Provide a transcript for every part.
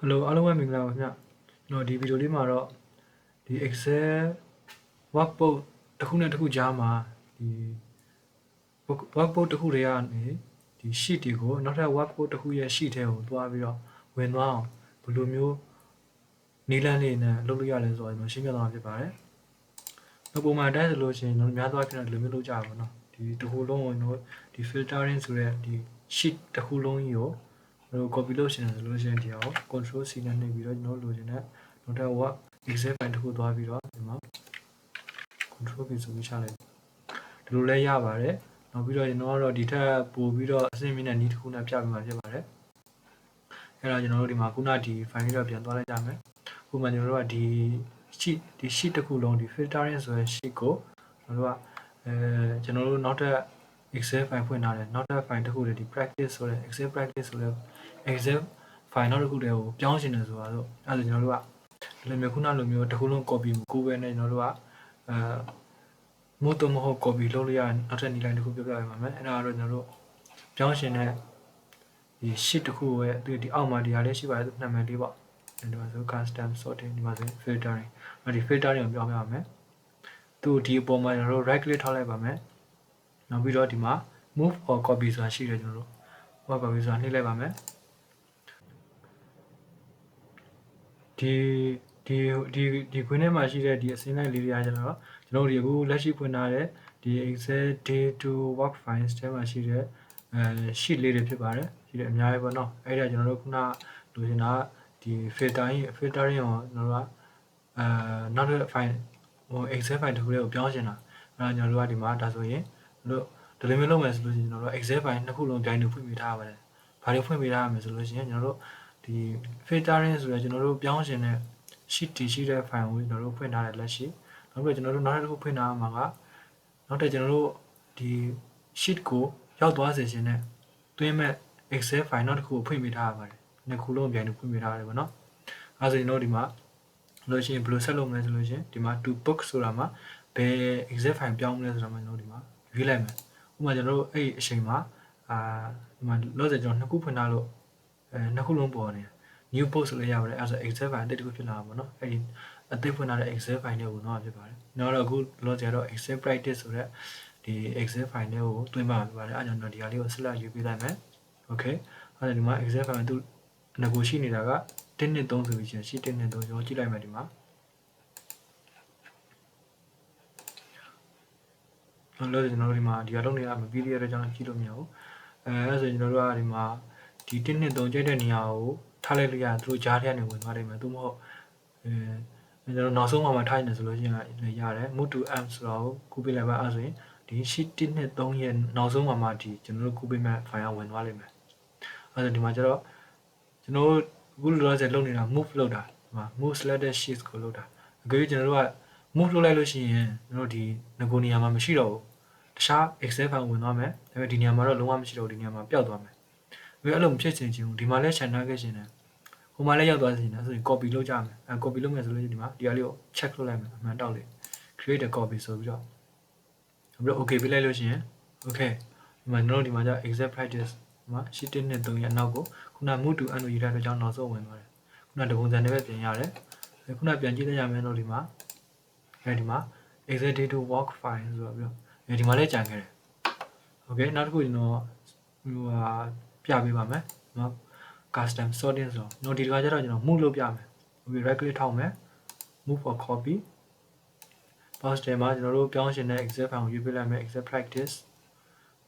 Hello အားလုံးပဲမင်္ဂလာပါခင်ဗျကျွန်တော်ဒီဗီဒီယိုလေးမှာတော့ဒီ Excel workbook တစ်ခုနဲ့တစ်ခုကြားမှာဒီ workbook တစ်ခုတွေကနေဒီ sheet တွေကိုနောက်ထပ် workbook တစ်ခုရဲ့ sheet ထဲကိုတွားပြီးတော့ဝင်သွားအောင်ဘယ်လိုမျိုးနည်းလမ်းလေးနဲ့လုပ်လို့ရလဲဆိုတော့ကျွန်တော်ရှင်းပြသွားမှာဖြစ်ပါတယ်။ပုံမှန်တိုင်းဆိုလို့ရှိရင်ကျွန်တော်များသောအားဖြင့်ဒီလိုမျိုးလုပ်ကြပါဘောနော်။ဒီတစ်ခုလုံးကိုကျွန်တော်ဒီ filtering ဆိုတဲ့ဒီ sheet တစ်ခုလုံးကြီးကိုcopy လုပ်ရှင်ဆိုလို့ရှိရင်ဒီအောင် control C နဲ့နှိပ်ပြီးတော့ကျွန်တော်လိုချင်တဲ့ နောက်ထပ် work Excel file တစ်ခုသွားပြီးတော့ဒီမှာ control V ဆိုပြီးချလိုက်ဒီလိုလဲရပါတယ်နောက်ပြီးတော့ကျွန်တော်ကတော့ဒီထက်ပို့ပြီးတော့အဆင့်မြင့်တဲ့နည်းတစ်ခုနဲ့ပြပေးမှာဖြစ်ပါတယ်အဲ့တော့ကျွန်တော်တို့ဒီမှာခုနဒီ file လေးတော့ပြန်သွားလိုက်ကြမယ်ခုမှကျွန်တော်တို့ကဒီ sheet တစ်ခုလုံးဒီ filtering ဆိုတဲ့ sheet ကိုကျွန်တော်တို့နောက်ထပ်Excel file ဖွင့်ထားတယ်နောက်ထပ် file တစ်ခုတည်းဒီ practice ဆိုတဲ့ Excel practice ဆိုတဲ့ Excel file နောက်တစ်ခုတည်းကိုပြောင်းရှင်တယ်ဆိုတာဆိုအဲ့ဒါကျွန်တော်တို့ကဒီလိုမျိုးခုနလိုမျိုးတစ်ခုလုံး copy မကူပဲနဲ့ကျွန်တော်တို့ကမို့တော့မဟုတ် copy လုပ်လို့ရနောက်ထပ်နည်းလမ်းတစ်ခုပြောပြပေးပါမယ်အဲ့ဒါကတော့ကျွန်တော်တို့ပြောင်းရှင်တဲ့ဒီ sheet တစ်ခုရဲ့ဒီအောက်မှာဒီဟာလေးရှိပါတယ်သူနာမည်လေးပေါ့ဒီမှာဆို custom sorting ဒီမှာဆို filtering ဒီ filtering ကိုပြောပြပါမယ်သူဒီအပေါ်မှာကျွန်တော်တို့ right click ထောက်လိုက်ပါမယ်နောက်ပြီးတော့ဒီမှာ move or copy ဆိုတာရှိတယ်ကျွန်တော်တို့ move copy ဆိုတာနှိပ်လိုက်ပါမယ်ဒီခွင်းထဲမှာရှိတဲ့ဒီအစင်းလိုက်လေးတွေကကျွန်တော်ဒီအခုလက်ရှိဖွင့်ထားတဲ့ဒီ Excel day to work files ထဲမှာရှိတဲ့sheet လေးတွေဖြစ်ပါတယ်ရှိတယ်အများကြီးပေါ့နော်အဲ့ဒါကျွန်တော်တို့ခုနလိုချင်တာဒီ filtering ကိုကျွန်တော်တို့ကနောက်တစ် file ဟို Excel file တစ်ခုလေးကိုပြောင်းချင်တာအဲ့ဒါကျွန်တော်တို့ကဒီမှာဒါဆိုရင်တို့ဒီလိုမျိုးလုပ်မယ်ဆိုလို့ရှိရင်ကျွန်တော်တို့ Excel file နှစ်ခုလုံးပြိုင်တူဖွင့်ပေးထားပါတယ်ဘာတွေဖွင့်ပေးထားရမလဲဆိုလို့ရှိရင်ကျွန်တော်တို့ဒီ filtering ဆိုတော့ကျွန်တော်တို့ပြောင်းရှင်တဲ့ sheet တည်ရှိတဲ့ file ကိုကျွန်တော်တို့ဖွင့်ထားတဲ့လက်ရှိနောက်ပြီးကျွန်တော်တို့နောက်တစ်ခုဖွင့်ထားမှာကနောက်တစ်ကျွန်တော်တို့ဒီ sheet ကိုရောက်သွားစေခြင်းနဲ့တွင်းမဲ့ Excel file နောက်တစ်ခုကိုဖွင့်ပေးထားရပါတယ်နှစ်ခုလုံးပြိုင်တူဖွင့်ပေးထားရတယ်ပေါ့နော်အဲဆိုရင်တော့ဒီမှာလို့ရှိရင်ဘယ်လိုဆက်လုပ်မလဲဆိုလို့ရှိရင်ဒီမှာ to book ဆိုတာမှာဘယ် Excel file ပြောင်းမလဲဆိုတာမှကျွန်တော်ဒီမှာရွေးလိုက်မယ်ဥပမာကျွန်တော်တို့အဲ့အချိန်မှာဒီမှာလောဆယ်ကျွန်တော်နှစ်ခုဖွင့်ထားလို့နှစ်ခုလုံးပေါ်နေ new post ဆိုလို့ရပါတယ်အဲဆို Excel file အသစ်တစ်ခုဖြစ်လာမှာပေါ့နော်အဲ့ဒီအသစ်ဖွင့်ထားတဲ့ Excel file တွေကိုတော့ဖြစ်ပါတယ်နောက်တော့အခုလောဆယ်တော့ Excel practice ဆိုတဲ့ဒီ Excel file တွေကိုတွင်းပါပြပါတယ်အဲကြောင့်တော့ဒီဟာလေးကိုဆက်လက်ယူပေးလိုက်မယ် okay အဲ့ဒါဒီမှာ Excel file သူငကိုရှိနေတာက1.3ဆိုပြီးရှိ1.3ကျွန်တော်ကြည့်လိုက်မယ်ဒီမှာလို့ကျွန်တော်တို့ဒီမှာဒီဟာလုံးနေတာမပြီးသေးတဲ့ကြောင့်ကြည့်လို့မရဘူးအဲဆိုကျွန်တော်တို့ကဒီမှာဒီ1.3ကျိတ်တဲ့နေရာကိုထားလိုက်လို့ရသူတို့ကြားထဲကနေဝင်သွားနိုင်မယ်သို့မဟုတ်ကျွန်တော်နောက်ဆုံးမှာထားနေဆိုလို့ရှိရင်လည်းရတယ် move to m ဆိုတော့ကူးပေးလိုက်ပါအဲဆိုရင်ဒီ sheet 1.3ရဲ့နောက်ဆုံးမှာဒီကျွန်တော်တို့ကူးပေးမဲ့ file ဝင်သွားလိမ့်မယ်အဲဆိုဒီမှာကျတော့ကျွန်တော်တို့အခုလောလောဆယ်လုပ်နေတာ move လုပ်တာဒီမှာ move selected sheets ကိုလုပ်တာအကြိမ်ကျွန်တော်တို့က move လုပ်လိုက်လို့ရှိရင်ကျွန်တော်ဒီငကိုနေရာမှာမရှိတော့ဘူးတခြား Excel file ဝင်သွားမယ်ဒါပေမဲ့ဒီနေရာမှာတော့လုံးဝမရှိတော့ဒီနေရာမှာပျောက်သွားမယ်အဲ့လိုမဖြစ်ချင်ချင်းဒီမှာလဲ channel ခဲ့ရှင်တယ်ဟိုမှာလည်းရောက်သွားစီနေဆိုရင် copy လုပ်ကြမယ်copy လုပ်မယ်ဆိုလို့ဒီမှာဒီဟာလေးကို check လုပ်လိုက်မယ်အမှန်တောက်လေး create a copy ဆိုပြီးတော့ပြီးတော့ okay ပြလိုက်လို့ရှိရင် okay ဒီမှာကျွန်တော်တို့ဒီမှာကျ Excel practice ဒီမှာ sheet 1နဲ့3ရဲ့အနောက်ကိုခုန move to end လို့ရေးထားတဲ့ကြောင့်နောက်ဆုံးဝင်သွားတယ်ခုနတပုံစံနဲ့ပဲပြင်ရတယ်ခုနပြန်ကြည့်ရမယ်လို့ဒီမှာဒီမှာ Excel day to work file ဆိုတော့ပြီးတော့ဒီမှာလည်းကြံခဲ့တယ် okay နောက်တစ်ခုကျွန်တော်ပြပေးပါမယ်နော် custom sorting ဆိုတော့ဒီတစ်ခါကျတော့ကျွန်တော် move လုပ်ပြမယ် okay right click ထောက်မယ် move or copy poster မှာကျွန်တော်တို့ပြောင်းရှင်တဲ့ Excel file ကိုယူပေးလိုက်မယ် Excel practice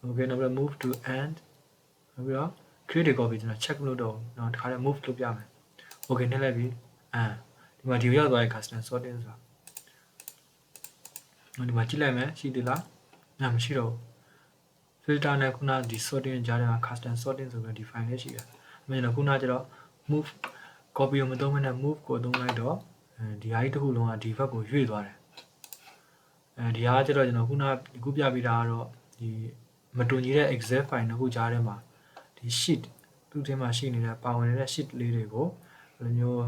okay နောက်ပြီး move to end နောက်ပြီးတော့ create a copy ကျွန်တော် check လုပ်တော့နော်တစ်ခါတည်း move လုပ်ပြမယ် okay နှိပ်လိုက်ပြီဒီမှာဒီရောက်သွားတဲ့ custom sorting ဆိုတာဒီမှာကြည့်လိုက်မယ်ရှိသေးလားမရှိတော့ဘူး filter နဲ့ခုနဒီ sorting ကြားထဲမှာ custom sorting ဆိုပြီးဒီ file လေးရှိတယ်အမေကျွန်တော်ခုနကျတော့ move copy ကိုမသုံးဘဲနဲ့ move ကိုသုံးလိုက်တော့ဒီဟာကြီးတစ်ခုလုံးကဒီဘက်ကိုရွေ့သွားတယ်ဒီဟာကျတော့ကျွန်တော်ခုပြပေးတာကတော့ဒီမတူညီတဲ့ Excel file နှစ်ခုကြားထဲမှာဒီ sheet သူ့ထဲမှာရှိနေတဲ့ပါဝင်နေတဲ့ sheet လေးတွေကိုဘယ်လိုမျိုး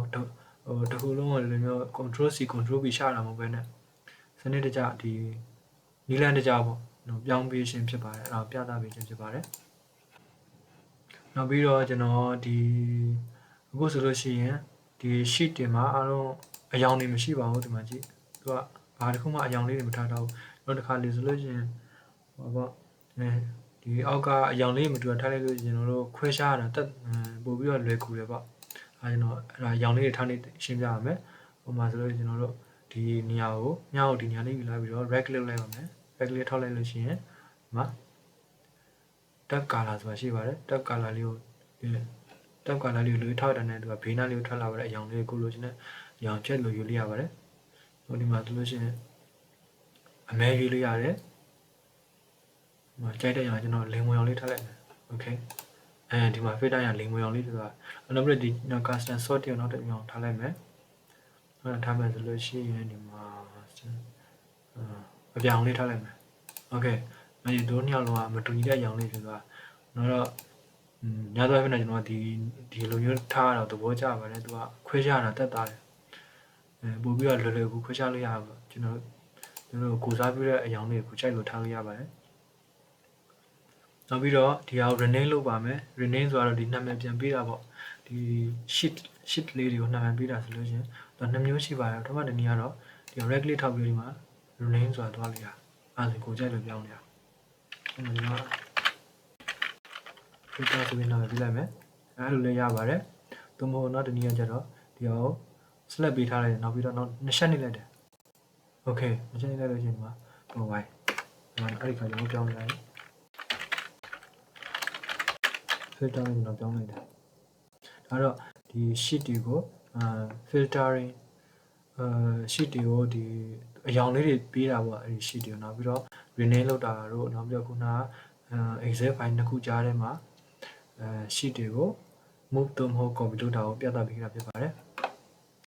တစ်ခုလုံးကလိုမျိုး control C control V ရှာတာမဟုတ်ဘဲနဲ့စနစ်တကျဒီနီလန်တကျပေါ့ပြောင်းပေးခြင်းဖြစ်ပါတယ်အဲ့ဒါပြသပေးခြင်းဖြစ်ပါတယ်နောက်ပြီးတော့ကျွန်တော်ဒီ အခုဆိုလို့ရှိရင်ဒီ sheet တွေမှာအားလုံးအယောင်တွေမရှိပါဘူးဒီမှာကြည့်သူကဘာတစ်ခုမှအယောင်လေးတွေမထားတော့ဘူးနောက်တစ်ခါလေဆိုလို့ရှိရင်ဟောပေါ့ဒီအောက်ကအယောင်လေးမတူထားလိုက်လို့ကျွန်တော်တို့ခွဲခြားရတာတက်ပို့ပြီးတော့လွယ်ကူတယ်ပေါ့အဲကျွန်တော်အဲ့ဒါအယောင်လေးတွေထားနေရှင်းပြရမယ်ဟိုမှာဆိုလို့ကျွန်တော်တို့ဒီနေရာကိုမြောက်ဒီနေရာလေးယူလိုက်ပြီးတော့ right click လိုက်ပါမယ် right click ထောက်လိုက်လို့ရှိရင်ဒီမှာ tab color ဆိုတာရှိပါတယ် tab color လေးကိုtab color လေးကိုလွှဲထောက်တဲ့နဲ့သူကဘေးနားလေးကိုထွက်လာပါတဲ့အယောင်လေးကိုလို့ရှင်နဲ့အယောင်ဖြတ်လို့ယူလိုက်ရပါတယ်ဟိုဒီမှာဆိုလို့ရှိရင်အမဲယူလိုက်ရတယ်ဒီမှာကြိုက်တဲ့ကြောင်ကျွန်တော်လိမ်ဝင်အောင်လေးထားလိုက်မယ် okay အဲဒီမှာ filter ရလိမ်ဝင်အောင်လေးဆိုတာနောက်ပြီးဒီ custom sort ကိုနောက်တစ်ကြောင်ထားလိုက်မယ်ထားမယ်ဆိုလို့ရှိရင်ဒီမှာအပြောင်လေးထားလိုက်မယ် okay အဲဒီတို့နှစ်ယောက်လုံးကမတူညီတဲ့အကြောင်လေးဖြစ်သွားတော့ညသွားဖြစ်နေကျွန်တော်ဒီလိုမျိုးထားတော့သဘောကျပါတယ်သူကခွဲခြားတာတက်တာတယ်ပို့ပြီးတော့လွယ်လွယ်ကူခွဲခြားလို့ရပါကျွန်တော်တို့ကိုစားပြတဲ့အကြောင်လေးကိုကြိုက်လို့ထားလို့ရပါတယ်နောက်ပြီးတော့ဒီဟာကို rename လုပ်ပါမယ် rename ဆိုတော့ဒီနာမည်ပြန်ပေးတာပေါ့ဒီ sheet လေးတွေကိုနာမည်ပေးတာဆိုလို့ရှင်သူနှစ်မျိုးရှိပါတယ်ပထမတစ်နည်းကတော့ဒီ right click ထောက်ပြီးဒီမှာ rename ဆိုတာသွားလို့ရအဲဒါကိုကြိုက်လို့ပြောင်းလို့ရဒီမှာ filter ဆိုပြီးနာမည်ပေးလိုက်မယ်အဲလိုလည်းရပါတယ်သို့မဟုတ်နောက်တစ်နည်းကကျတော့ဒီဟာကို select ပေးထားလိုက်နောက်ပြီးတော့နောက်နှစ်ချက်နေလိုက်တယ် okay နှစ်ချက်နေလိုက်လို့ရှင်ဒီမှာဟို y အဲ့ဒီခါကျတော့ပြောင်းလိုက်filter နဲ့ကျွန်တော်ပြောင်းလိုက်တာဒါတော့ဒီ sheet တွေကိုfiltering sheet တွေကိုဒီအယောင်လေးတွေပေးတာပေါ့အဲဒီ sheet တွေကိုနောက်ပြီးတော့ rename လုပ်တာတို့နောက်ပြီးတော့ခုနကExcel file နှစ်ခုကြားထဲမှာsheet တွေကို move သို့မဟုတ် copy လုပ်တာကိုပြသပေးတာဖြစ်ပါတယ်